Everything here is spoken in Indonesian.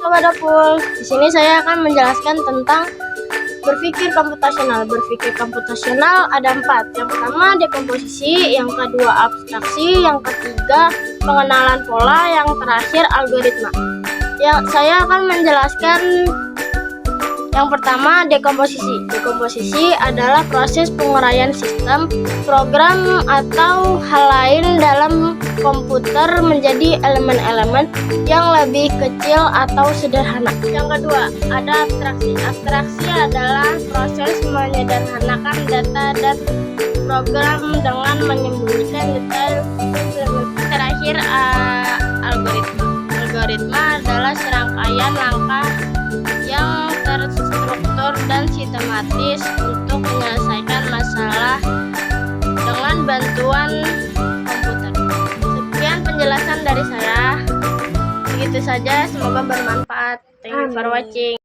Sobat Dapur. Di sini saya akan menjelaskan tentang berpikir komputasional. Berpikir komputasional ada 4. Yang pertama dekomposisi, yang kedua abstraksi, yang ketiga pengenalan pola, yang terakhir algoritma. Saya akan menjelaskan yang pertama dekomposisi. Dekomposisi adalah proses penguraian sistem, program, atau hal lain dalam komputer menjadi elemen-elemen yang lebih kecil atau sederhana. Yang kedua, ada abstraksi. Abstraksi adalah proses menyederhanakan data dan program dengan menyembunyikan detail. Terakhir, algoritma. Algoritma adalah serangkaian langkah yang terstruktur dan sistematis untuk menyelesaikan masalah dengan bantuan komputer. Sekian penjelasan dari saya. Begitu saja, semoga bermanfaat. Thank you for watching.